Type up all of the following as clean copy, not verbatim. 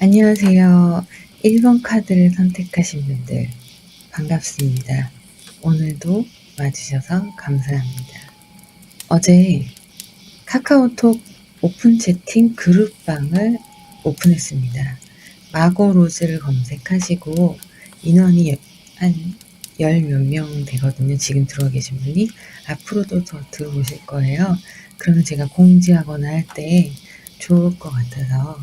안녕하세요. 1번 카드를 선택하신 분들 반갑습니다. 오늘도 와주셔서 감사합니다. 어제 카카오톡 오픈 채팅 그룹방을 오픈했습니다. 마고 로즈를 검색하시고 인원이 한 열 몇 명 되거든요. 지금 들어와 계신 분이. 앞으로도 더 들어오실 거예요. 그러면 제가 공지하거나 할 때 좋을 것 같아서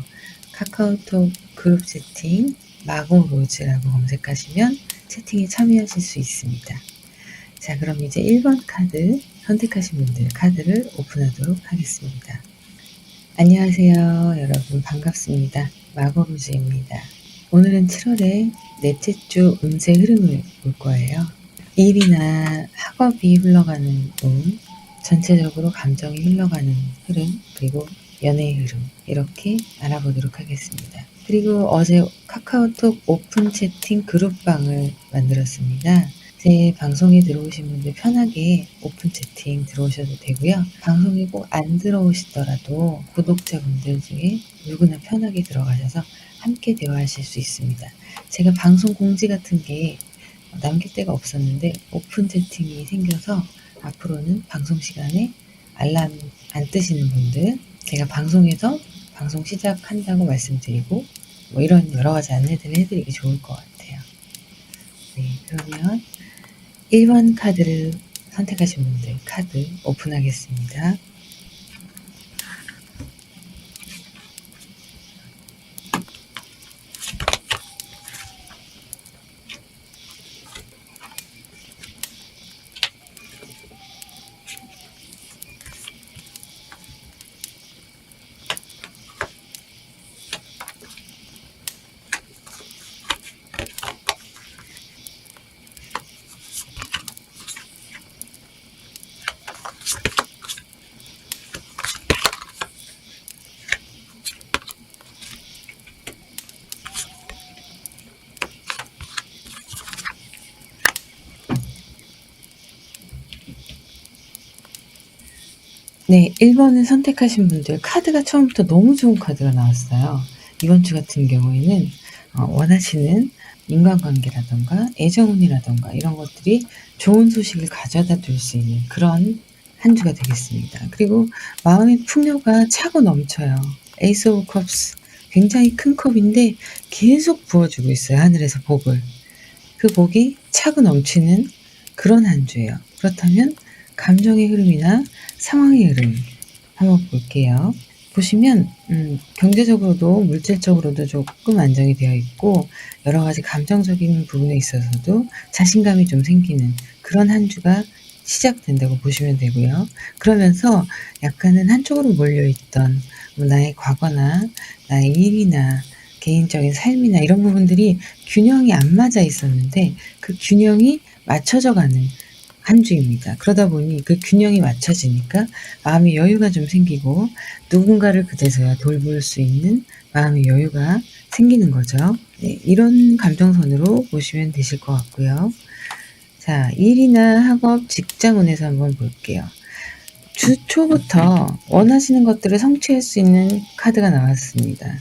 카카오톡 그룹 채팅 마고 로즈라고 검색하시면 채팅에 참여하실 수 있습니다. 자, 그럼 이제 1번 카드 선택하신 분들 카드를 오픈하도록 하겠습니다. 안녕하세요. 여러분 반갑습니다. 마고로즈입니다. 오늘은 7월의 넷째 주 운세 흐름을 볼 거예요. 일이나 학업이 흘러가는 전체적으로 감정이 흘러가는 흐름, 그리고 연애의 흐름, 이렇게 알아보도록 하겠습니다. 그리고 어제 카카오톡 오픈 채팅 그룹방을 만들었습니다. 제 방송에 들어오신 분들 편하게 오픈 채팅 들어오셔도 되고요. 방송에 꼭 안 들어오시더라도 구독자분들 중에 누구나 편하게 들어가셔서 함께 대화하실 수 있습니다. 제가 방송 공지 같은 게 남길 데가 없었는데 오픈 채팅이 생겨서 앞으로는 방송 시간에 알람 안 뜨시는 분들, 제가 방송에서 방송 시작한다고 말씀드리고 이런 여러 가지 안내들을 해드리기 좋을 것 같아요. 네, 그러면 1번 카드를 선택하신 분들 카드 오픈하겠습니다. 네, 1번을 선택하신 분들 카드가 처음부터 너무 좋은 카드가 나왔어요. 이번 주 같은 경우에는 원하시는 인간관계라던가 애정운이라던가 이런 것들이 좋은 소식을 가져다 줄 수 있는 그런 한 주가 되겠습니다. 그리고 마음의 풍요가 차고 넘쳐요. 에이스 오브 컵스, 굉장히 큰 컵인데 계속 부어주고 있어요. 하늘에서 복을. 그 복이 차고 넘치는 그런 한 주예요. 그렇다면 감정의 흐름이나 상황의 흐름 한번 볼게요. 보시면 경제적으로도 물질적으로도 조금 안정이 되어 있고 여러 가지 감정적인 부분에 있어서도 자신감이 좀 생기는 그런 한 주가 시작된다고 보시면 되고요. 그러면서 약간은 한쪽으로 몰려있던 나의 과거나 나의 일이나 개인적인 삶이나 이런 부분들이 균형이 안 맞아 있었는데 그 균형이 맞춰져 가는 한 주입니다. 그러다 보니 그 균형이 맞춰지니까 마음의 여유가 좀 생기고 누군가를 그제서야 돌볼 수 있는 마음의 여유가 생기는 거죠. 네, 이런 감정선으로 보시면 되실 것 같고요. 자, 일이나 학업, 직장운에서 한번 볼게요. 주 초부터 원하시는 것들을 성취할 수 있는 카드가 나왔습니다.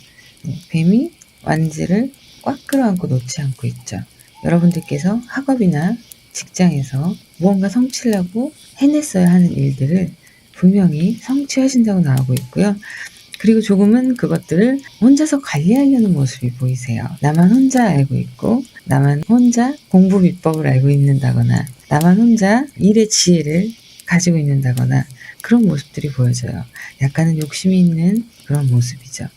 네, 뱀이 완지를 꽉 끌어안고 놓지 않고 있죠. 여러분들께서 학업이나 직장에서 무언가 성취하려고 해냈어야 하는 일들을 분명히 성취하신다고 나오고 있고요. 그리고 조금은 그것들을 혼자서 관리하려는 모습이 보이세요. 나만 혼자 알고 있고 나만 혼자 공부 비법을 알고 있는다거나 나만 혼자 일의 지혜를 가지고 있는다거나 그런 모습들이 보여져요. 약간은 욕심이 있는 그런 모습이죠.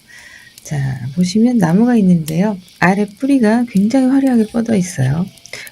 자, 보시면 나무가 있는데요. 아래 뿌리가 굉장히 화려하게 뻗어 있어요.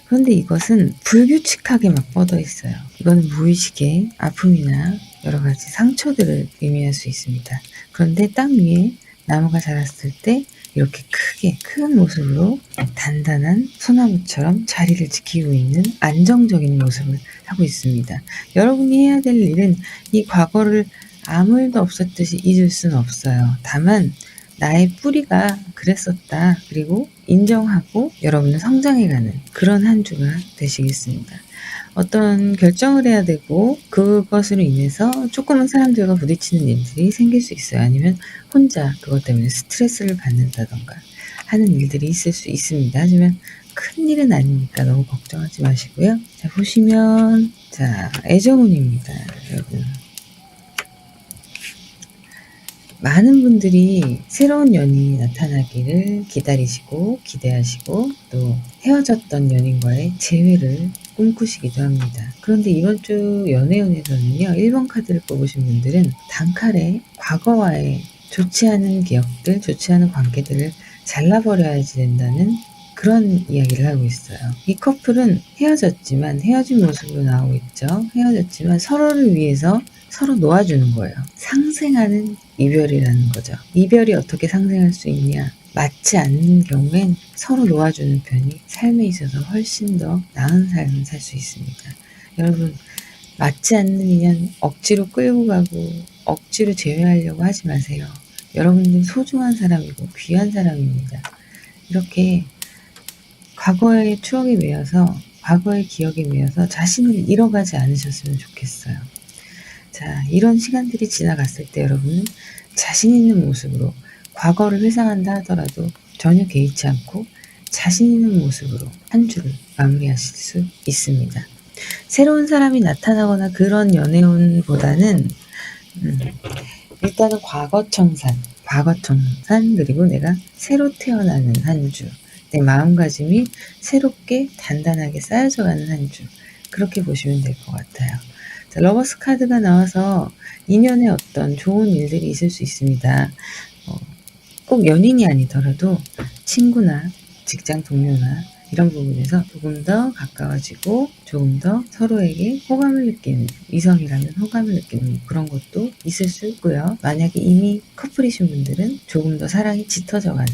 그런데 이것은 불규칙하게 막 뻗어 있어요. 이거는 무의식의 아픔이나 여러 가지 상처들을 의미할 수 있습니다. 그런데 땅 위에 나무가 자랐을 때 이렇게 크게 큰 모습으로 단단한 소나무처럼 자리를 지키고 있는 안정적인 모습을 하고 있습니다. 여러분이 해야 될 일은 이 과거를 아무 일도 없었듯이 잊을 수는 없어요. 다만 나의 뿌리가 그랬었다. 그리고 인정하고 여러분은 성장해가는 그런 한 주가 되시겠습니다. 어떤 결정을 해야 되고 그것으로 인해서 조금은 사람들과 부딪히는 일들이 생길 수 있어요. 아니면 혼자 그것 때문에 스트레스를 받는다던가 하는 일들이 있을 수 있습니다. 하지만 큰일은 아니니까 너무 걱정하지 마시고요. 자, 보시면 자, 애정운입니다. 여러분. 많은 분들이 새로운 연인이 나타나기를 기다리시고 기대하시고 또 헤어졌던 연인과의 재회를 꿈꾸시기도 합니다. 그런데 이번 주 연애운에서는요, 1번 카드를 뽑으신 분들은 단칼에 과거와의 좋지 않은 기억들, 좋지 않은 관계들을 잘라버려야지 된다는 그런 이야기를 하고 있어요. 이 커플은 헤어졌지만 헤어진 모습으로 나오고 있죠. 헤어졌지만 서로를 위해서 서로 놓아주는 거예요. 상생하는 이별이라는 거죠. 이별이 어떻게 상생할 수 있냐? 맞지 않는 경우엔 서로 놓아주는 편이 삶에 있어서 훨씬 더 나은 삶을 살 수 있습니다. 여러분, 맞지 않는 인연 억지로 끌고 가고 억지로 제외하려고 하지 마세요. 여러분들 소중한 사람이고 귀한 사람입니다. 이렇게 과거의 추억에 매여서 과거의 기억에 매여서 자신을 잃어가지 않으셨으면 좋겠어요. 자, 이런 시간들이 지나갔을 때 여러분은 자신 있는 모습으로 과거를 회상한다 하더라도 전혀 개의치 않고 자신 있는 모습으로 한 주를 마무리하실 수 있습니다. 새로운 사람이 나타나거나 그런 연애운보다는 일단은 과거청산 그리고 내가 새로 태어나는 한 주, 내 마음가짐이 새롭게 단단하게 쌓여져가는 한 주, 그렇게 보시면 될 것 같아요. 자, 러버스 카드가 나와서 인연에 어떤 좋은 일들이 있을 수 있습니다. 꼭 연인이 아니더라도 친구나 직장 동료나 이런 부분에서 조금 더 가까워지고 조금 더 서로에게 호감을 느끼는, 이성이라면 호감을 느끼는 그런 것도 있을 수 있고요. 만약에 이미 커플이신 분들은 조금 더 사랑이 짙어져가는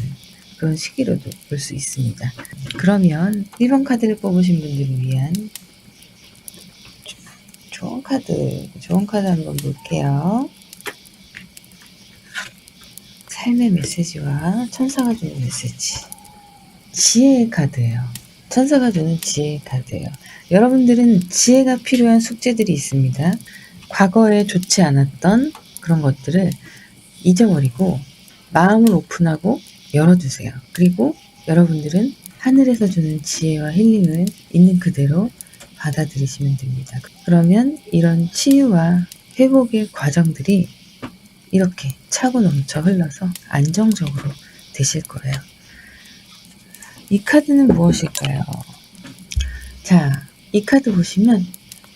그런 시기로도 볼 수 있습니다. 그러면 1번 카드를 뽑으신 분들을 위한 좋은 카드 한번 볼게요. 삶의 메시지와 천사가 주는 메시지. 지혜의 카드예요. 천사가 주는 지혜의 카드예요. 여러분들은 지혜가 필요한 숙제들이 있습니다. 과거에 좋지 않았던 그런 것들을 잊어버리고 마음을 오픈하고 열어주세요. 그리고 여러분들은 하늘에서 주는 지혜와 힐링을 있는 그대로 받아들이시면 됩니다. 그러면 이런 치유와 회복의 과정들이 이렇게 차고 넘쳐 흘러서 안정적으로 되실 거예요. 이 카드는 무엇일까요? 자, 이 카드 보시면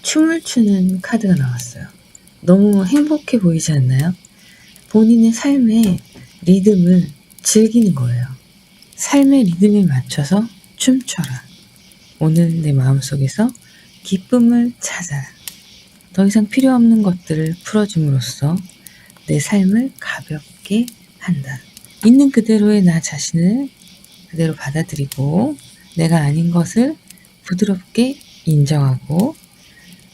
춤을 추는 카드가 나왔어요. 너무 행복해 보이지 않나요? 본인의 삶의 리듬을 즐기는 거예요. 삶의 리듬에 맞춰서 춤춰라. 오늘 내 마음속에서 기쁨을 찾아라. 더 이상 필요 없는 것들을 풀어줌으로써 내 삶을 가볍게 한다. 있는 그대로의 나 자신을 그대로 받아들이고 내가 아닌 것을 부드럽게 인정하고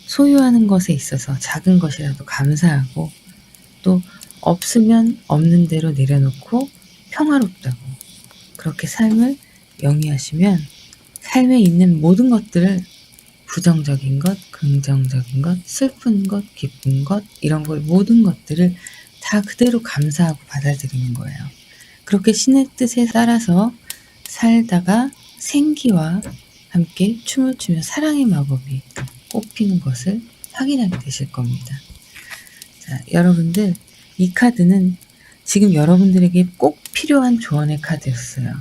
소유하는 것에 있어서 작은 것이라도 감사하고 또 없으면 없는 대로 내려놓고 평화롭다고 그렇게 삶을 영위하시면 삶에 있는 모든 것들을 부정적인 것, 긍정적인 것, 슬픈 것, 기쁜 것 이런 걸 모든 것들을 다 그대로 감사하고 받아들이는 거예요. 그렇게 신의 뜻에 따라서 살다가 생기와 함께 춤을 추며 사랑의 마법이 꽃피는 것을 확인하게 되실 겁니다. 자, 여러분들 이 카드는 지금 여러분들에게 꼭 필요한 조언의 카드였어요.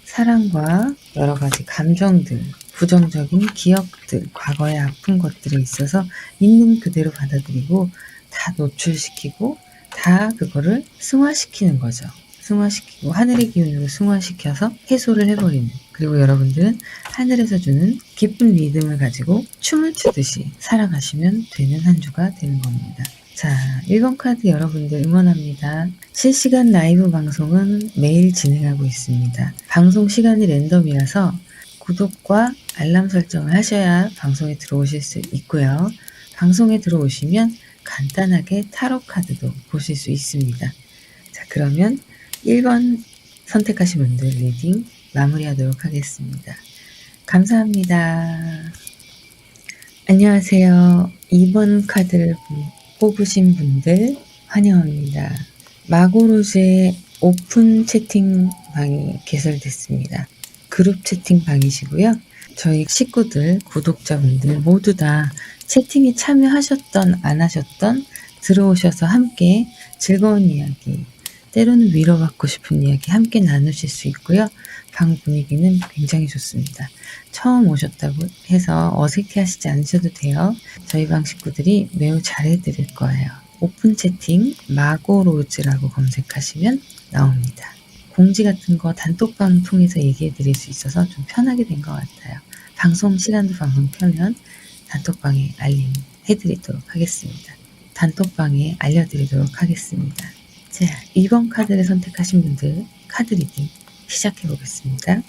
사랑과 여러 가지 감정들, 부정적인 기억들, 과거의 아픈 것들에 있어서 있는 그대로 받아들이고 다 노출시키고 다 그거를 승화시키는 거죠. 승화시키고 하늘의 기운으로 승화시켜서 해소를 해버리는, 그리고 여러분들은 하늘에서 주는 기쁜 리듬을 가지고 춤을 추듯이 살아가시면 되는 한 주가 되는 겁니다. 자, 1번 카드 여러분들 응원합니다. 실시간 라이브 방송은 매일 진행하고 있습니다. 방송 시간이 랜덤이라서 구독과 알람 설정을 하셔야 방송에 들어오실 수 있고요. 방송에 들어오시면 간단하게 타로 카드도 보실 수 있습니다. 자, 그러면 1번 선택하신 분들 리딩 마무리하도록 하겠습니다. 감사합니다. 안녕하세요. 2번 카드를 뽑으신 분들 환영합니다. 마고로즈의 오픈 채팅 방이 개설됐습니다. 그룹 채팅 방이시고요. 저희 식구들, 구독자분들 모두 다 채팅에 참여하셨던 안 하셨던 들어오셔서 함께 즐거운 이야기, 때로는 위로받고 싶은 이야기 함께 나누실 수 있고요. 방 분위기는 굉장히 좋습니다. 처음 오셨다고 해서 어색해하시지 않으셔도 돼요. 저희 방 식구들이 매우 잘해드릴 거예요. 오픈 채팅 마고로즈라고 검색하시면 나옵니다. 공지 같은 거 단톡방 통해서 얘기해 드릴 수 있어서 좀 편하게 된 것 같아요. 방송 시간도 방송 켜면 단톡방에 알림해 드리도록 하겠습니다. 단톡방에 알려드리도록 하겠습니다. 자, 2번 카드를 선택하신 분들 카드 리딩 시작해 보겠습니다.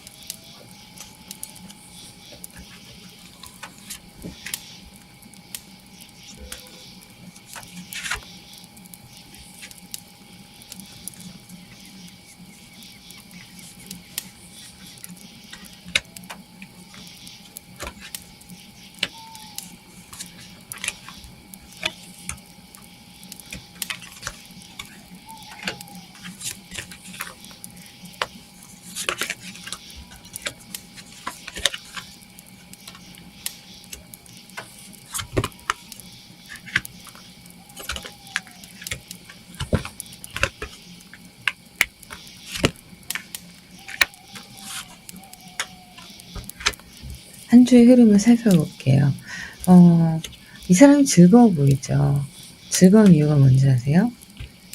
한 주의 흐름을 살펴볼게요. 이 사람이 즐거워 보이죠? 즐거운 이유가 뭔지 아세요?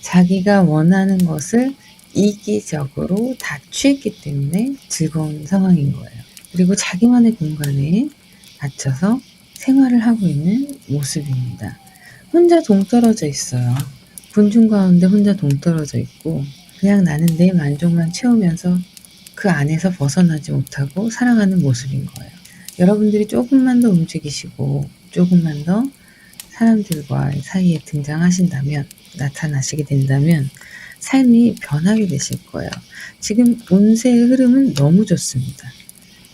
자기가 원하는 것을 이기적으로 다 취했기 때문에 즐거운 상황인 거예요. 그리고 자기만의 공간에 갇혀서 생활을 하고 있는 모습입니다. 혼자 동떨어져 있어요. 군중 가운데 혼자 동떨어져 있고 그냥 나는 내 만족만 채우면서 그 안에서 벗어나지 못하고 살아가는 모습인 거예요. 여러분들이 조금만 더 움직이시고 조금만 더 사람들과 사이에 등장하신다면, 나타나시게 된다면 삶이 변하게 되실 거예요. 지금 운세의 흐름은 너무 좋습니다.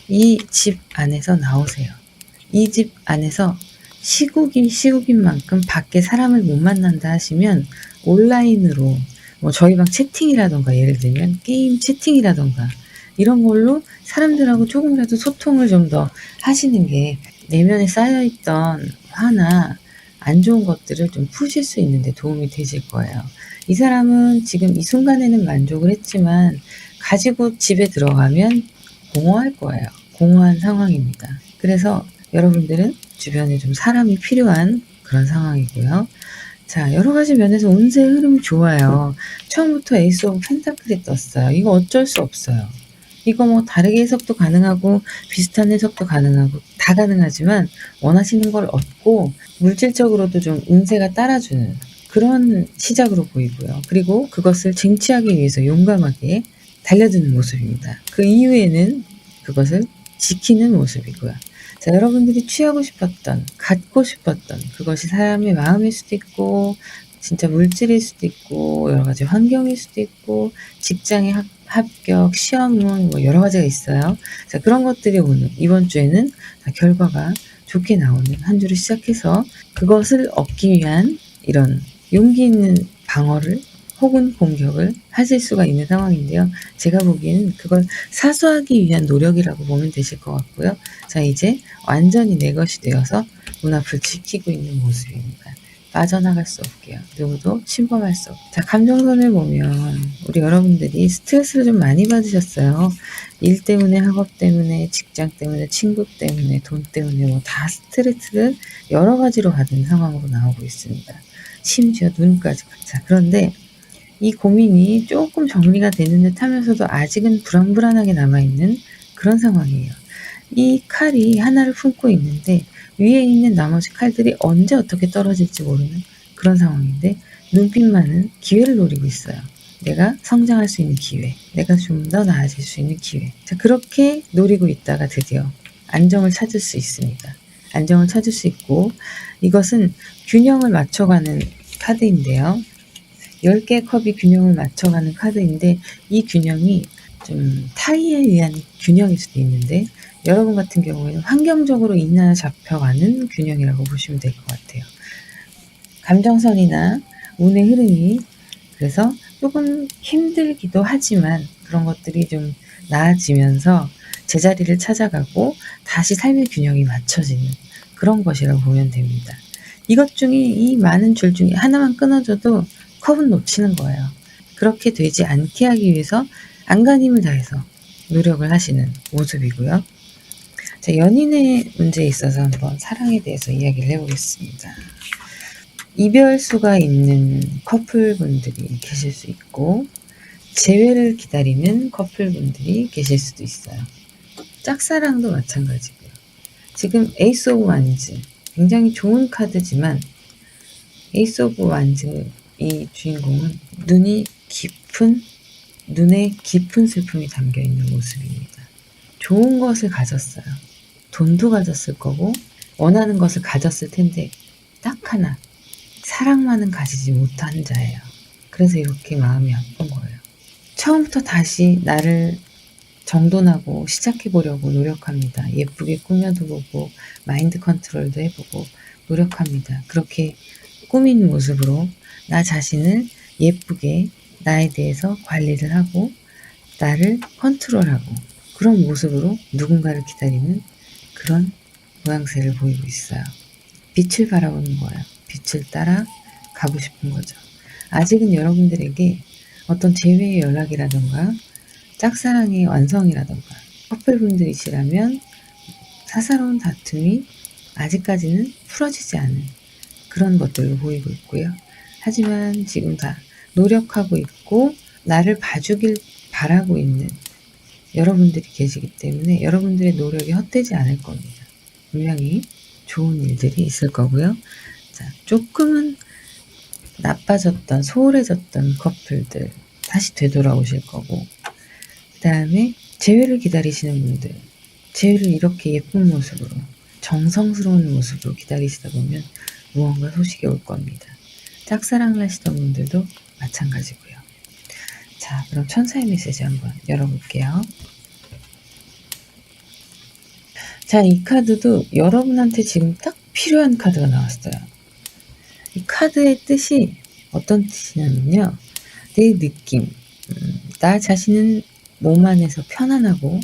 이 집 안에서 나오세요. 이 집 안에서 시국인 만큼 밖에 사람을 못 만난다 하시면 온라인으로 저희 방 채팅이라던가 예를 들면 게임 채팅이라던가 이런 걸로 사람들하고 조금이라도 소통을 좀 더 하시는 게 내면에 쌓여있던 화나 안 좋은 것들을 좀 푸실 수 있는데 도움이 되실 거예요. 이 사람은 지금 이 순간에는 만족을 했지만 가지고 집에 들어가면 공허할 거예요. 공허한 상황입니다. 그래서 여러분들은 주변에 좀 사람이 필요한 그런 상황이고요. 자, 여러 가지 면에서 운세의 흐름이 좋아요. 처음부터 에이스 오브 펜타클이 떴어요. 이거 어쩔 수 없어요. 이거 다르게 해석도 가능하고 비슷한 해석도 가능하고 다 가능하지만 원하시는 걸 얻고 물질적으로도 좀 운세가 따라주는 그런 시작으로 보이고요. 그리고 그것을 쟁취하기 위해서 용감하게 달려드는 모습입니다. 그 이후에는 그것을 지키는 모습이고요. 자, 여러분들이 취하고 싶었던, 갖고 싶었던 그것이 사람의 마음일 수도 있고 진짜 물질일 수도 있고 여러 가지 환경일 수도 있고 직장의 합격, 시험은 여러 가지가 있어요. 자, 그런 것들이 오늘 이번 주에는 결과가 좋게 나오는 한 주를 시작해서 그것을 얻기 위한 이런 용기 있는 방어를 혹은 공격을 하실 수가 있는 상황인데요. 제가 보기에는 그걸 사수하기 위한 노력이라고 보면 되실 것 같고요. 자, 이제 완전히 내 것이 되어서 문 앞을 지키고 있는 모습입니다. 빠져나갈 수 없게요. 누구도 침범할 수 없고. 자, 감정선을 보면 우리 여러분들이 스트레스를 좀 많이 받으셨어요. 일 때문에, 학업 때문에, 직장 때문에, 친구 때문에, 돈 때문에 다 스트레스를 여러 가지로 받은 상황으로 나오고 있습니다. 심지어 눈까지. 자, 그런데 이 고민이 조금 정리가 되는 듯 하면서도 아직은 불안불안하게 남아있는 그런 상황이에요. 이 칼이 하나를 품고 있는데 위에 있는 나머지 칼들이 언제 어떻게 떨어질지 모르는 그런 상황인데 눈빛만은 기회를 노리고 있어요. 내가 성장할 수 있는 기회, 내가 좀 더 나아질 수 있는 기회. 자, 그렇게 노리고 있다가 드디어 안정을 찾을 수 있습니다. 안정을 찾을 수 있고 이것은 균형을 맞춰가는 카드인데요. 10개의 컵이 균형을 맞춰가는 카드인데 이 균형이 좀 타의에 의한 균형일 수도 있는데 여러분 같은 경우에는 환경적으로 인하여 잡혀가는 균형이라고 보시면 될 것 같아요. 감정선이나 운의 흐름이 그래서 조금 힘들기도 하지만 그런 것들이 좀 나아지면서 제자리를 찾아가고 다시 삶의 균형이 맞춰지는 그런 것이라고 보면 됩니다. 이것 중에 이 많은 줄 중에 하나만 끊어져도 컵은 놓치는 거예요. 그렇게 되지 않게 하기 위해서 안간힘을 다해서 노력을 하시는 모습이고요. 자, 연인의 문제에 있어서 한번 사랑에 대해서 이야기를 해보겠습니다. 이별수가 있는 커플분들이 계실 수 있고 재회를 기다리는 커플분들이 계실 수도 있어요. 짝사랑도 마찬가지고요. 지금 에이스 오브 완즈 굉장히 좋은 카드지만 에이스 오브 완즈 이 주인공은 눈에 깊은 슬픔이 담겨있는 모습입니다. 좋은 것을 가졌어요. 돈도 가졌을 거고 원하는 것을 가졌을 텐데 딱 하나 사랑만은 가지지 못한 자예요. 그래서 이렇게 마음이 아픈 거예요. 처음부터 다시 나를 정돈하고 시작해보려고 노력합니다. 예쁘게 꾸며도 보고 마인드 컨트롤도 해보고 노력합니다. 그렇게 꾸민 모습으로 나 자신을 예쁘게 나에 대해서 관리를 하고 나를 컨트롤하고 그런 모습으로 누군가를 기다리는 그런 모양새를 보이고 있어요. 빛을 바라보는 거예요. 빛을 따라 가고 싶은 거죠. 아직은 여러분들에게 어떤 재회의 연락이라던가 짝사랑의 완성이라던가 커플분들이시라면 사사로운 다툼이 아직까지는 풀어지지 않은 그런 것들로 보이고 있고요. 하지만 지금 다 노력하고 있고 나를 봐주길 바라고 있는 여러분들이 계시기 때문에 여러분들의 노력이 헛되지 않을 겁니다. 분명히 좋은 일들이 있을 거고요. 자, 조금은 나빠졌던, 소홀해졌던 커플들 다시 되돌아오실 거고, 그 다음에 재회를 기다리시는 분들, 재회를 이렇게 예쁜 모습으로, 정성스러운 모습으로 기다리시다 보면 무언가 소식이 올 겁니다. 짝사랑을 하시던 분들도 마찬가지고요. 자, 그럼 천사의 메시지 한번 열어볼게요. 자, 이 카드도 여러분한테 지금 딱 필요한 카드가 나왔어요. 이 카드의 뜻이 어떤 뜻이냐면요. 내 느낌, 나 자신은 몸 안에서 편안하고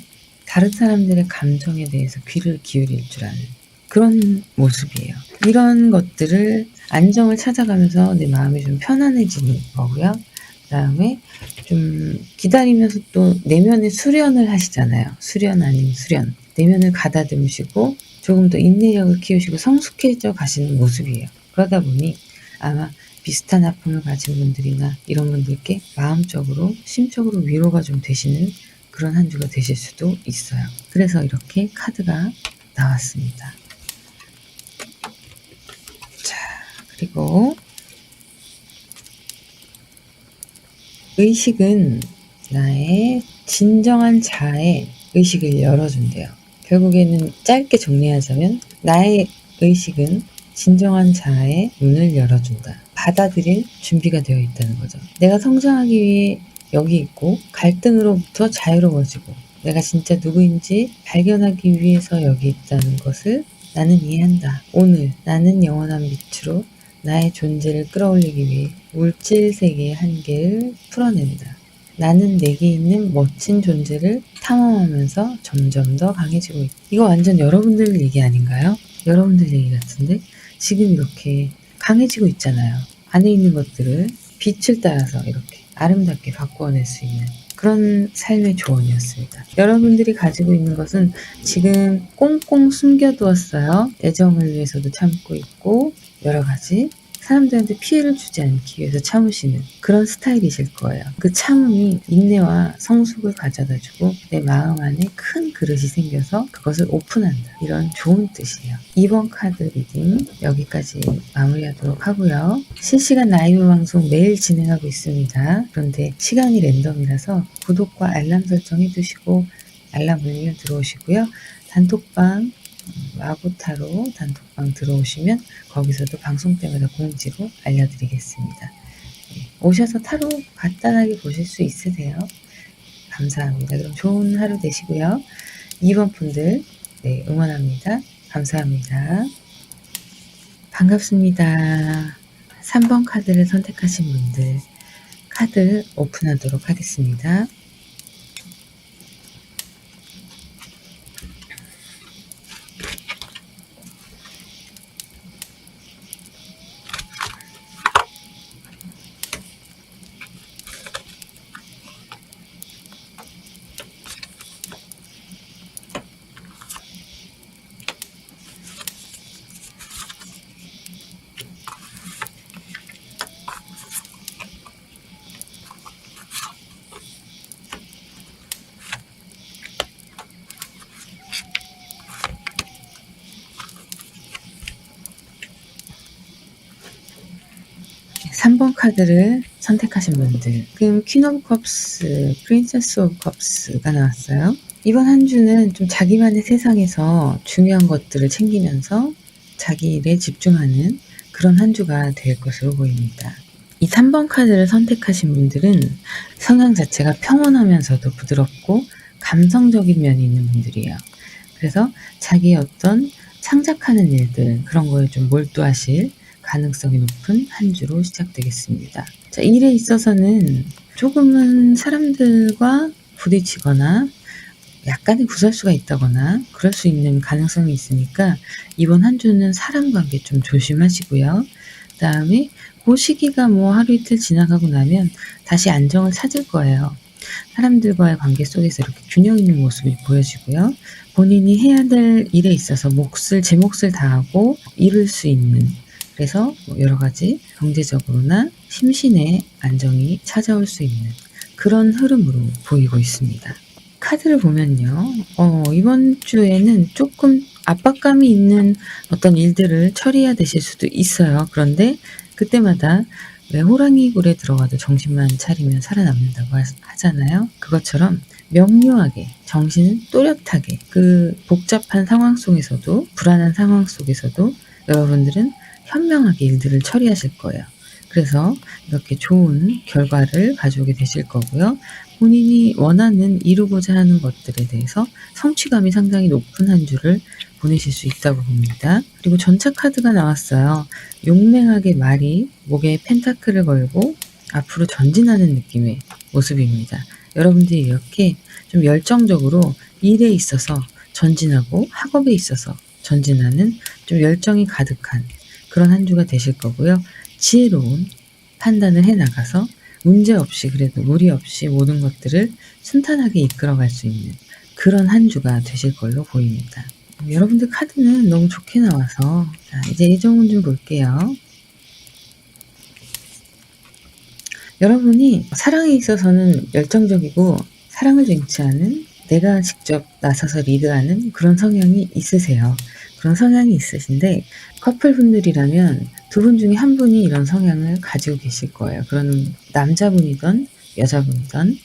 다른 사람들의 감정에 대해서 귀를 기울일 줄 아는 그런 모습이에요. 이런 것들을 안정을 찾아가면서 내 마음이 좀 편안해지는 거고요. 그 다음에 좀 기다리면서 또 내면의 수련을 하시잖아요. 수련 아닌 수련. 내면을 가다듬으시고 조금 더 인내력을 키우시고 성숙해져 가시는 모습이에요. 그러다 보니 아마 비슷한 아픔을 가진 분들이나 이런 분들께 마음적으로, 심적으로 위로가 좀 되시는 그런 한 주가 되실 수도 있어요. 그래서 이렇게 카드가 나왔습니다. 자, 그리고 의식은 나의 진정한 자아의 의식을 열어준대요. 결국에는 짧게 정리하자면 나의 의식은 진정한 자아의 문을 열어준다. 받아들일 준비가 되어 있다는 거죠. 내가 성장하기 위해 여기 있고 갈등으로부터 자유로워지고 내가 진짜 누구인지 발견하기 위해서 여기 있다는 것을 나는 이해한다. 오늘 나는 영원한 빛으로 나의 존재를 끌어올리기 위해 물질 세계의 한계를 풀어낸다. 나는 내게 있는 멋진 존재를 탐험하면서 점점 더 강해지고 있다. 이거 완전 여러분들 얘기 아닌가요? 여러분들 얘기 같은데 지금 이렇게 강해지고 있잖아요. 안에 있는 것들을 빛을 따라서 이렇게 아름답게 바꾸어낼 수 있는 그런 삶의 조언이었습니다. 여러분들이 가지고 있는 것은 지금 꽁꽁 숨겨두었어요. 애정을 위해서도 참고 있고 여러 가지 사람들한테 피해를 주지 않기 위해서 참으시는 그런 스타일이실 거예요. 그 참음이 인내와 성숙을 가져다주고 내 마음 안에 큰 그릇이 생겨서 그것을 오픈한다. 이런 좋은 뜻이에요. 이번 카드 리딩 여기까지 마무리하도록 하고요. 실시간 라이브 방송 매일 진행하고 있습니다. 그런데 시간이 랜덤이라서 구독과 알람 설정 해두시고 알람 울리면 들어오시고요. 단톡방 마구타로 단톡방 들어오시면 거기서도 방송 때마다 공지로 알려드리겠습니다. 오셔서 타로 간단하게 보실 수 있으세요. 감사합니다. 그럼 좋은 하루 되시고요. 2번 분들 응원합니다. 감사합니다. 반갑습니다. 3번 카드를 선택하신 분들 카드 오픈하도록 하겠습니다. 3번 카드를 선택하신 분들, 지금 퀸 오브 컵스, 프린세스 오브 컵스가 나왔어요. 이번 한 주는 좀 자기만의 세상에서 중요한 것들을 챙기면서 자기 일에 집중하는 그런 한 주가 될 것으로 보입니다. 이 3번 카드를 선택하신 분들은 성향 자체가 평온하면서도 부드럽고 감성적인 면이 있는 분들이에요. 그래서 자기의 어떤 창작하는 일들, 그런 거에 좀 몰두하실 가능성이 높은 한 주로 시작되겠습니다. 자, 일에 있어서는 조금은 사람들과 부딪히거나 약간의 구설수가 있다거나 그럴 수 있는 가능성이 있으니까 이번 한 주는 사람 관계 좀 조심하시고요. 그다음에 그 시기가 뭐 하루 이틀 지나가고 나면 다시 안정을 찾을 거예요. 사람들과의 관계 속에서 이렇게 균형 있는 모습이 보여지고요. 본인이 해야 될 일에 있어서 제 몫을 다하고 이룰 수 있는, 그래서 뭐 여러 가지 경제적으로나 심신의 안정이 찾아올 수 있는 그런 흐름으로 보이고 있습니다. 카드를 보면요. 이번 주에는 조금 압박감이 있는 어떤 일들을 처리해야 되실 수도 있어요. 그런데 그때마다 왜 호랑이 굴에 들어가도 정신만 차리면 살아남는다고 하잖아요. 그것처럼 명료하게, 정신은 또렷하게, 그 복잡한 상황 속에서도, 불안한 상황 속에서도 여러분들은 현명하게 일들을 처리하실 거예요. 그래서 이렇게 좋은 결과를 가져오게 되실 거고요. 본인이 원하는, 이루고자 하는 것들에 대해서 성취감이 상당히 높은 한 주를 보내실 수 있다고 봅니다. 그리고 전차 카드가 나왔어요. 용맹하게 말이 목에 펜타클을 걸고 앞으로 전진하는 느낌의 모습입니다. 여러분들이 이렇게 좀 열정적으로 일에 있어서 전진하고 학업에 있어서 전진하는 좀 열정이 가득한 그런 한 주가 되실 거고요. 지혜로운 판단을 해나가서 문제없이, 그래도 무리 없이 모든 것들을 순탄하게 이끌어갈 수 있는 그런 한 주가 되실 걸로 보입니다. 여러분들 카드는 너무 좋게 나와서, 자, 이제 애정운 좀 볼게요. 여러분이 사랑에 있어서는 열정적이고 사랑을 쟁취하는, 내가 직접 나서서 리드하는 그런 성향이 있으세요. 그런 성향이 있으신데 커플분들이라면 두 분 중에 한 분이 이런 성향을 가지고 계실 거예요. 그런 남자분이든 여자분이든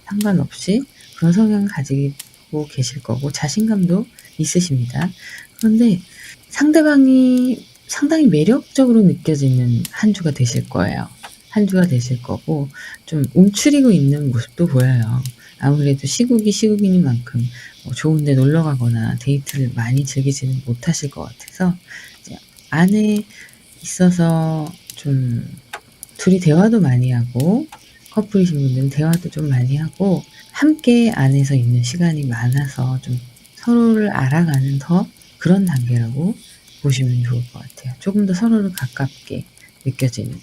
상관없이 그런 성향을 가지고 계실 거고 자신감도 있으십니다. 그런데 상대방이 상당히 매력적으로 느껴지는 한 주가 되실 거예요. 한 주가 되실 거고 좀 움츠리고 있는 모습도 보여요. 아무래도 시국이 시국이니만큼 좋은 데 놀러 가거나 데이트를 많이 즐기지는 못하실 것 같아서 이제 안에 있어서 좀 둘이 대화도 많이 하고, 커플이신 분들은 대화도 좀 많이 하고 함께 안에서 있는 시간이 많아서 좀 서로를 알아가는 더 그런 단계라고 보시면 좋을 것 같아요. 조금 더 서로를 가깝게 느껴지는.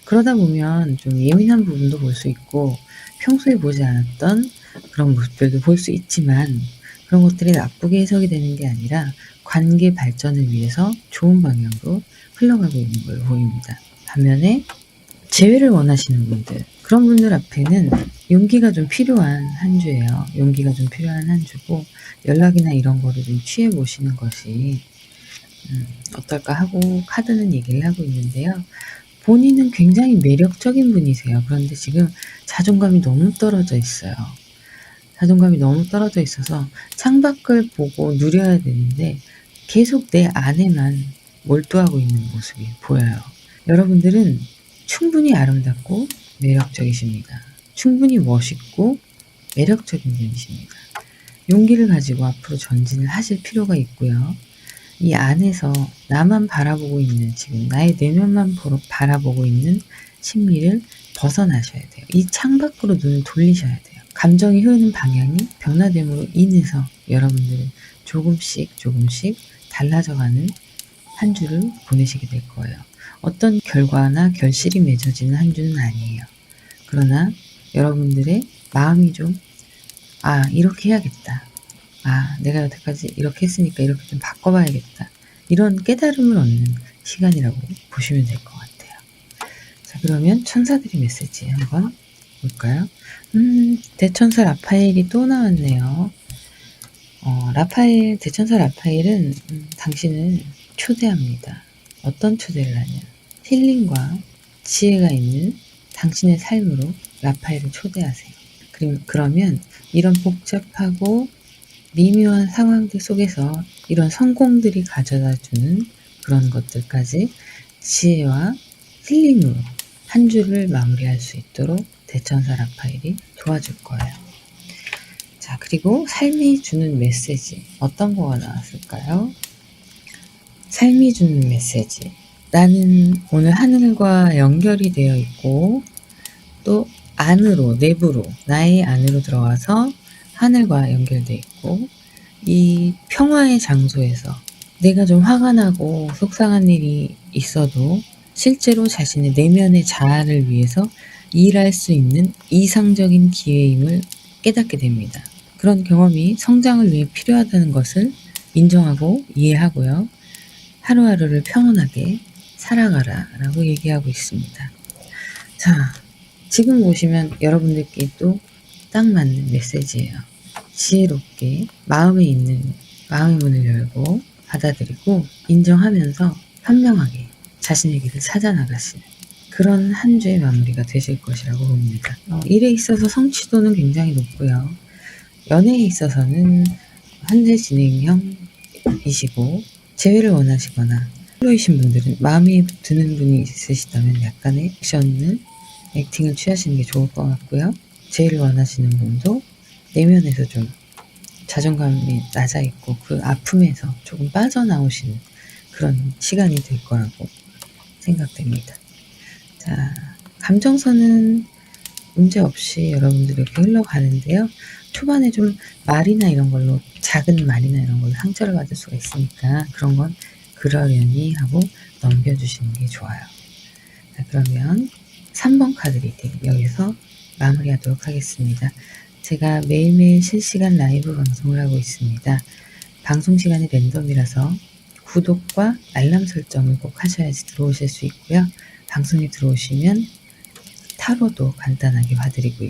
그러다 보면 좀 예민한 부분도 볼 수 있고 평소에 보지 않았던 그런 모습들도 볼 수 있지만 그런 것들이 나쁘게 해석이 되는 게 아니라 관계 발전을 위해서 좋은 방향으로 흘러가고 있는 걸로 보입니다. 반면에 재회를 원하시는 분들, 그런 분들 앞에는 용기가 좀 필요한 한 주예요. 용기가 좀 필요한 한 주고 연락이나 이런 거를 좀 취해 보시는 것이 어떨까 하고 카드는 얘기를 하고 있는데요. 본인은 굉장히 매력적인 분이세요. 그런데 지금 자존감이 너무 떨어져 있어요. 자존감이 너무 떨어져 있어서 창밖을 보고 누려야 되는데 계속 내 안에만 몰두하고 있는 모습이 보여요. 여러분들은 충분히 아름답고 매력적이십니다. 충분히 멋있고 매력적인 분이십니다. 용기를 가지고 앞으로 전진을 하실 필요가 있고요. 이 안에서 나만 바라보고 있는, 지금 나의 내면만 바라보고 있는 심리를 벗어나셔야 돼요. 이 창밖으로 눈을 돌리셔야 돼요. 감정이 흐르는 방향이 변화됨으로 인해서 여러분들은 조금씩 달라져가는 한 주를 보내시게 될 거예요. 어떤 결과나 결실이 맺어지는 한 주는 아니에요. 그러나 여러분들의 마음이 좀, 이렇게 해야겠다. 내가 여태까지 이렇게 했으니까 이렇게 좀 바꿔봐야겠다. 이런 깨달음을 얻는 시간이라고 보시면 될 것 같아요. 자, 그러면 천사들의 메시지 한번 볼까요? 대천사 라파엘이 또 나왔네요. 대천사 라파엘은 당신을 초대합니다. 어떤 초대를 하냐? 힐링과 지혜가 있는 당신의 삶으로 라파엘을 초대하세요. 그러면 이런 복잡하고 미묘한 상황들 속에서 이런 성공들이 가져다주는 그런 것들까지 지혜와 힐링으로 한 주를 마무리할 수 있도록 대천사 라파엘이 도와줄 거예요. 자, 그리고 삶이 주는 메시지 어떤 거가 나왔을까요? 삶이 주는 메시지. 나는 오늘 하늘과 연결이 되어 있고 또 안으로, 내부로, 나의 안으로 들어와서 하늘과 연결되어 있고 이 평화의 장소에서 내가 좀 화가 나고 속상한 일이 있어도 실제로 자신의 내면의 자아를 위해서 일할 수 있는 이상적인 기회임을 깨닫게 됩니다. 그런 경험이 성장을 위해 필요하다는 것을 인정하고 이해하고요. 하루하루를 평온하게 살아가라 라고 얘기하고 있습니다. 자, 지금 보시면 여러분들께 또 딱 맞는 메시지예요. 지혜롭게 마음의 문을 열고 받아들이고 인정하면서 현명하게 자신의 길을 찾아나가시는 그런 한 주의 마무리가 되실 것이라고 봅니다. 일에 있어서 성취도는 굉장히 높고요. 연애에 있어서는 현재 진행형이시고 재회를 원하시거나 솔로이신 분들은 마음에 드는 분이 있으시다면 약간의 액팅을 취하시는 게 좋을 것 같고요. 재회를 원하시는 분도 내면에서 좀 자존감이 낮아 있고 그 아픔에서 조금 빠져나오시는 그런 시간이 될 거라고 생각됩니다. 자, 감정선은 문제없이 여러분들에게 흘러가는데요. 초반에 좀 작은 말이나 이런 걸로 상처를 받을 수가 있으니까 그런 건 그러려니 하고 넘겨주시는 게 좋아요. 자, 그러면 3번 카드 리딩 여기서 마무리하도록 하겠습니다. 제가 매일매일 실시간 라이브 방송을 하고 있습니다. 방송 시간이 랜덤이라서 구독과 알람 설정을 꼭 하셔야지 들어오실 수 있고요. 방송에 들어오시면 타로도 간단하게 봐드리고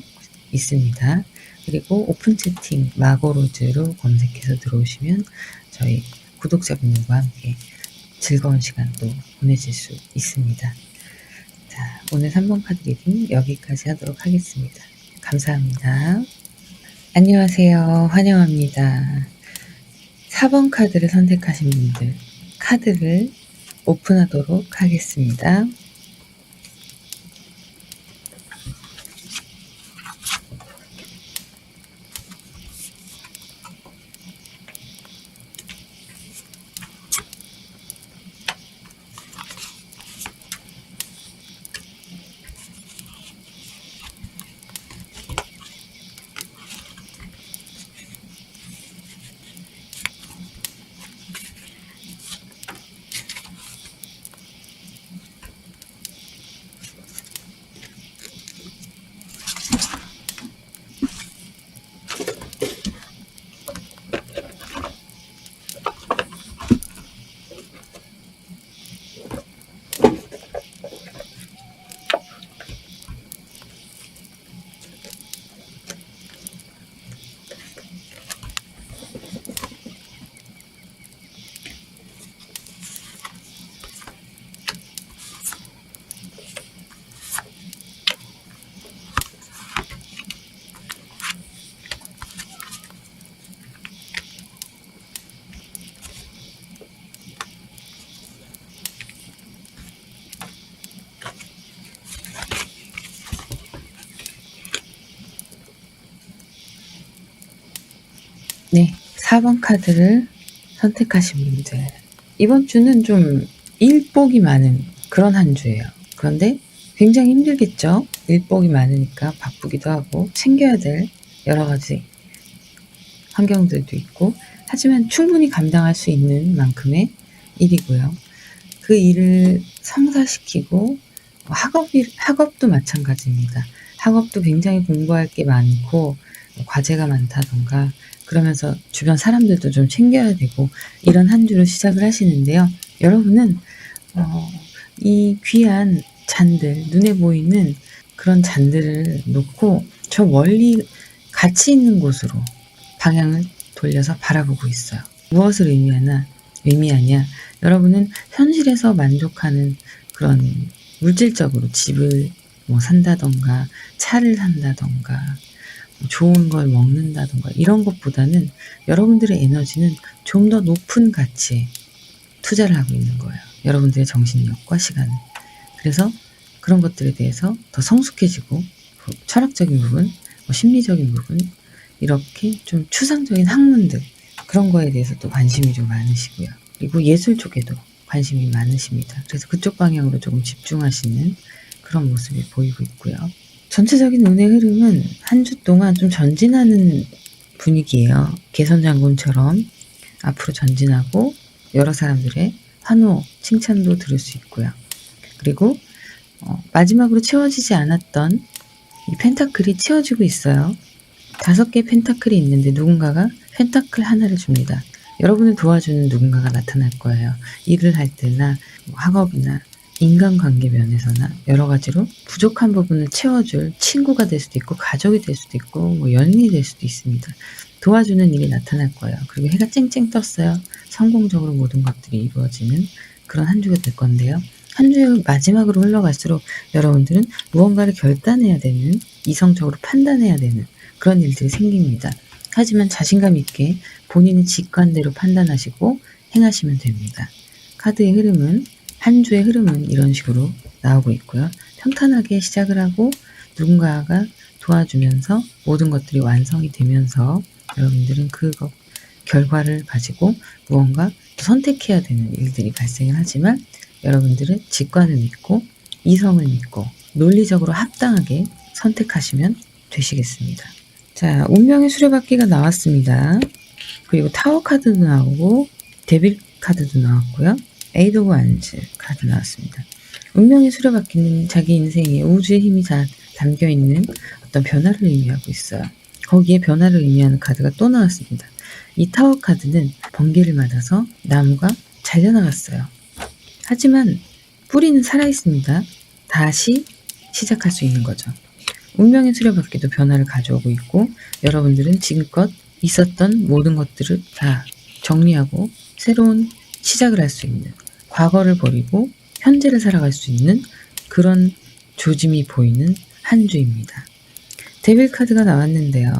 있습니다. 그리고 오픈 채팅 마고로즈로 검색해서 들어오시면 저희 구독자분들과 함께 즐거운 시간도 보내실 수 있습니다. 자, 오늘 3번 카드 리딩 여기까지 하도록 하겠습니다. 감사합니다. 안녕하세요. 환영합니다. 4번 카드를 선택하신 분들 카드를 오픈하도록 하겠습니다. 네, 4번 카드를 선택하신 분들 이번 주는 좀 일복이 많은 그런 한 주예요. 그런데 굉장히 힘들겠죠. 일복이 많으니까 바쁘기도 하고 챙겨야 될 여러 가지 환경들도 있고 하지만 충분히 감당할 수 있는 만큼의 일이고요. 그 일을 성사시키고 학업도 마찬가지입니다. 학업도 굉장히 공부할 게 많고 과제가 많다던가 그러면서 주변 사람들도 좀 챙겨야 되고 이런 한 주를 시작을 하시는데요. 여러분은 이 귀한 잔들, 눈에 보이는 그런 잔들을 놓고 저 멀리 가치 있는 곳으로 방향을 돌려서 바라보고 있어요. 무엇을 의미하냐? 여러분은 현실에서 만족하는 그런 물질적으로 집을 뭐 산다던가 차를 산다던가 좋은 걸 먹는다던가 이런 것보다는 여러분들의 에너지는 좀 더 높은 가치에 투자를 하고 있는 거예요. 여러분들의 정신력과 시간을. 그래서 그런 것들에 대해서 더 성숙해지고 철학적인 부분, 심리적인 부분 이렇게 좀 추상적인 학문들 그런 거에 대해서 또 관심이 좀 많으시고요. 그리고 예술 쪽에도 관심이 많으십니다. 그래서 그쪽 방향으로 조금 집중하시는 그런 모습이 보이고 있고요. 전체적인 운의 흐름은 한 주 동안 좀 전진하는 분위기예요. 개선장군처럼 앞으로 전진하고 여러 사람들의 환호, 칭찬도 들을 수 있고요. 그리고 마지막으로 채워지지 않았던 이 펜타클이 채워지고 있어요. 5개의 펜타클이 있는데 누군가가 펜타클 하나를 줍니다. 여러분을 도와주는 누군가가 나타날 거예요. 일을 할 때나 학업이나 인간관계 면에서나 여러 가지로 부족한 부분을 채워줄 친구가 될 수도 있고 가족이 될 수도 있고 연인이 될 수도 있습니다. 도와주는 일이 나타날 거예요. 그리고 해가 쨍쨍 떴어요. 성공적으로 모든 것들이 이루어지는 그런 한 주가 될 건데요. 한 주의 마지막으로 흘러갈수록 여러분들은 무언가를 결단해야 되는, 이성적으로 판단해야 되는 그런 일들이 생깁니다. 하지만 자신감 있게 본인의 직관대로 판단하시고 행하시면 됩니다. 카드의 흐름은, 한 주의 흐름은 이런 식으로 나오고 있고요. 평탄하게 시작을 하고 누군가가 도와주면서 모든 것들이 완성이 되면서 여러분들은 그 결과를 가지고 무언가 선택해야 되는 일들이 발생을 하지만 여러분들은 직관을 믿고 이성을 믿고 논리적으로 합당하게 선택하시면 되시겠습니다. 자, 운명의 수레바퀴가 나왔습니다. 그리고 타워 카드도 나오고 데빌 카드도 나왔고요. 에이드 오브 완즈 카드 나왔습니다. 운명의 수레바퀴는 자기 인생에 우주의 힘이 다 담겨있는 어떤 변화를 의미하고 있어요. 거기에 변화를 의미하는 카드가 또 나왔습니다. 이 타워 카드는 번개를 맞아서 나무가 잘려나갔어요. 하지만 뿌리는 살아있습니다. 다시 시작할 수 있는 거죠. 운명의 수레바퀴도 변화를 가져오고 있고 여러분들은 지금껏 있었던 모든 것들을 다 정리하고 새로운 시작을 할 수 있는, 과거를 버리고 현재를 살아갈 수 있는 그런 조짐이 보이는 한 주입니다. 데빌 카드가 나왔는데요.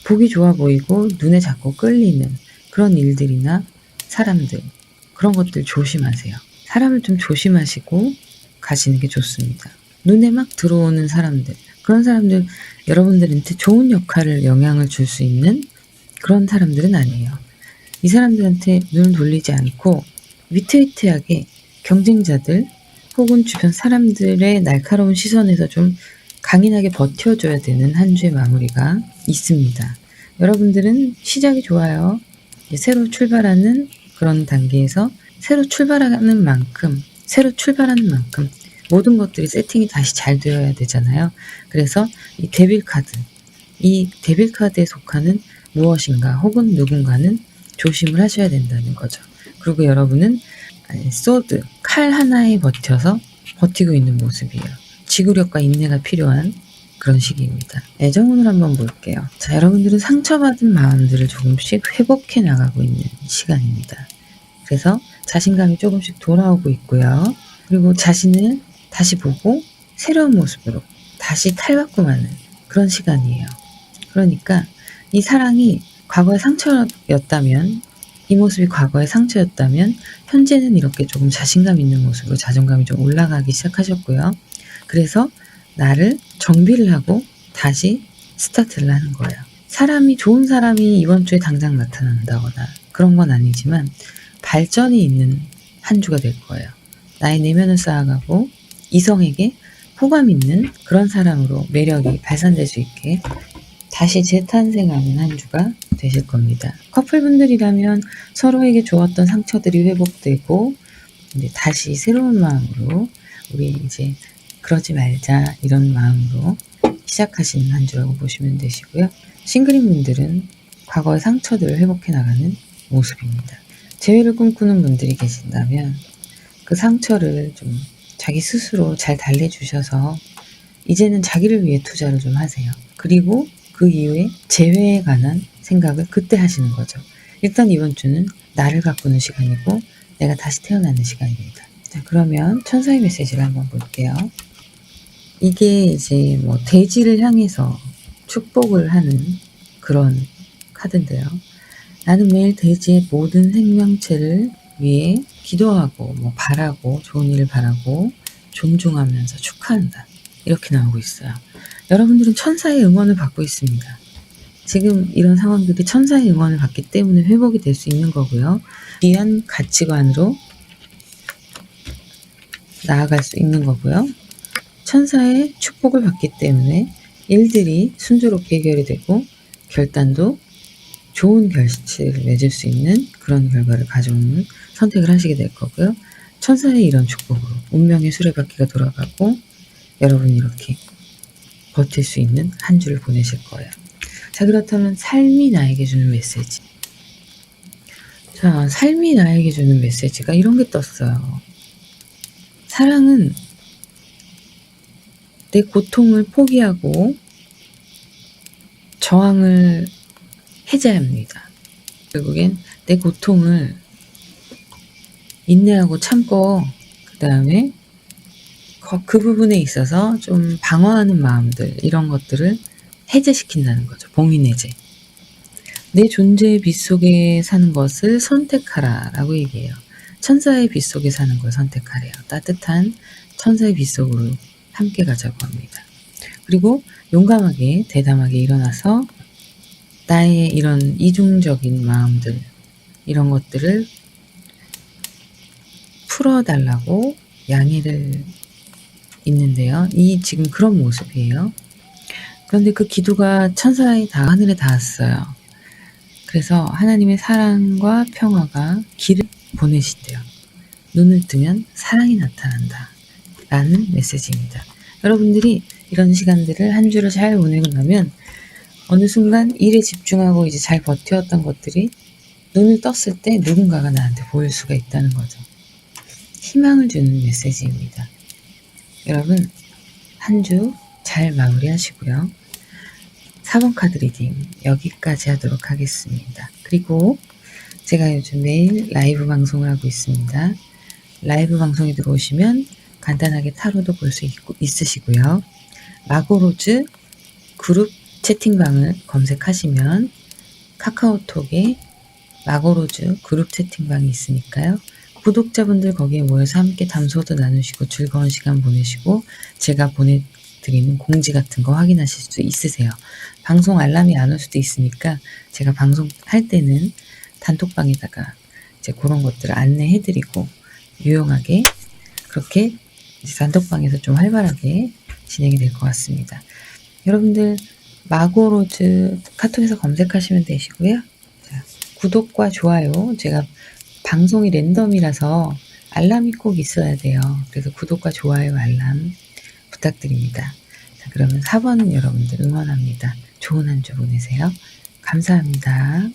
보기 좋아 보이고 눈에 자꾸 끌리는 그런 일들이나 사람들, 그런 것들 조심하세요. 사람을 좀 조심하시고 가시는 게 좋습니다. 눈에 막 들어오는 사람들, 그런 사람들 여러분들한테 좋은 역할을, 영향을 줄 수 있는 그런 사람들은 아니에요. 이 사람들한테 눈을 돌리지 않고 위태위태하게 경쟁자들 혹은 주변 사람들의 날카로운 시선에서 좀 강인하게 버텨줘야 되는 한 주의 마무리가 있습니다. 여러분들은 시작이 좋아요. 새로 출발하는 그런 단계에서 새로 출발하는 만큼 모든 것들이 세팅이 다시 잘 되어야 되잖아요. 그래서 이 데빌 카드에 속하는 무엇인가 혹은 누군가는 조심을 하셔야 된다는 거죠. 그리고 여러분은 소드, 칼 하나에 버티고 있는 모습이에요. 지구력과 인내가 필요한 그런 시기입니다. 애정운을 한번 볼게요. 자, 여러분들은 상처받은 마음들을 조금씩 회복해 나가고 있는 시간입니다. 그래서 자신감이 조금씩 돌아오고 있고요. 그리고 자신을 다시 보고 새로운 모습으로 다시 탈바꿈하는 그런 시간이에요. 그러니까 이 사랑이 과거의 상처였다면, 이 모습이 과거의 상처였다면 현재는 이렇게 조금 자신감 있는 모습으로 자존감이 좀 올라가기 시작하셨고요. 그래서 나를 정비를 하고 다시 스타트를 하는 거예요. 좋은 사람이 이번 주에 당장 나타난다거나 그런 건 아니지만 발전이 있는 한 주가 될 거예요. 나의 내면을 쌓아가고 이성에게 호감 있는 그런 사람으로 매력이 발산될 수 있게 다시 재탄생하는 한 주가 되실 겁니다. 커플분들이라면 서로에게 좋았던 상처들이 회복되고 이제 다시 새로운 마음으로 우리 이제 그러지 말자 이런 마음으로 시작하시는 한 주라고 보시면 되시고요. 싱글인 분들은 과거의 상처들을 회복해 나가는 모습입니다. 재회를 꿈꾸는 분들이 계신다면 그 상처를 좀 자기 스스로 잘 달래주셔서 이제는 자기를 위해 투자를 좀 하세요. 그리고 그 이후에 재회에 관한 생각을 그때 하시는 거죠. 일단 이번 주는 나를 가꾸는 시간이고 내가 다시 태어나는 시간입니다. 자, 그러면 천사의 메시지를 한번 볼게요. 이게 이제 뭐 대지를 향해서 축복을 하는 그런 카드인데요. 나는 매일 대지의 모든 생명체를 위해 기도하고 뭐 바라고 좋은 일을 바라고 존중하면서 축하한다. 이렇게 나오고 있어요. 여러분들은 천사의 응원을 받고 있습니다. 지금 이런 상황들이 천사의 응원을 받기 때문에 회복이 될 수 있는 거고요. 귀한 가치관으로 나아갈 수 있는 거고요. 천사의 축복을 받기 때문에 일들이 순조롭게 해결이 되고 결단도 좋은 결실을 맺을 수 있는 그런 결과를 가져오는 선택을 하시게 될 거고요. 천사의 이런 축복으로 운명의 수레바퀴가 돌아가고 여러분이 이렇게 버틸 수 있는 한 주를 보내실 거예요. 자, 그렇다면 삶이 나에게 주는 메시지. 자, 삶이 나에게 주는 메시지가 이런 게 떴어요. 사랑은 내 고통을 포기하고 저항을 해제합니다. 결국엔 내 고통을 인내하고 참고 그 다음에 그 부분에 있어서 좀 방어하는 마음들 이런 것들을 해제시킨다는 거죠. 봉인 해제. 내 존재의 빛 속에 사는 것을 선택하라 라고 얘기해요. 천사의 빛 속에 사는 걸 선택하래요. 따뜻한 천사의 빛 속으로 함께 가자고 합니다. 그리고 용감하게 대담하게 일어나서 나의 이런 이중적인 마음들 이런 것들을 풀어달라고 양해를 있는데요. 이 지금 그런 모습이에요. 그런데 그 기도가 천사의 하늘에 닿았어요. 그래서 하나님의 사랑과 평화가 길을 보내신대요. 눈을 뜨면 사랑이 나타난다 라는 메시지입니다. 여러분들이 이런 시간들을 한 주를 잘 보내고 나면 어느 순간 일에 집중하고 이제 잘 버텨왔던 것들이 눈을 떴을 때 누군가가 나한테 보일 수가 있다는 거죠. 희망을 주는 메시지입니다. 여러분 한 주 잘 마무리하시고요. 4번 카드 리딩 여기까지 하도록 하겠습니다. 그리고 제가 요즘 매일 라이브 방송을 하고 있습니다. 라이브 방송에 들어오시면 간단하게 타로도 볼 수 있으시고요. 마고로즈 그룹 채팅방을 검색하시면 카카오톡에 마고로즈 그룹 채팅방이 있으니까요. 구독자분들 거기에 모여서 함께 담소도 나누시고 즐거운 시간 보내시고 제가 보내드리는 공지 같은 거 확인하실 수 있으세요. 방송 알람이 안 올 수도 있으니까 제가 방송할 때는 단톡방에다가 이제 그런 것들을 안내해드리고 유용하게 그렇게 이제 단톡방에서 좀 활발하게 진행이 될 것 같습니다. 여러분들 마고로즈 카톡에서 검색하시면 되시고요. 자, 구독과 좋아요 제가 방송이 랜덤이라서 알람이 꼭 있어야 돼요. 그래서 구독과 좋아요 알람 부탁드립니다. 자, 그러면 4번은 여러분들 응원합니다. 좋은 한 주 보내세요. 감사합니다.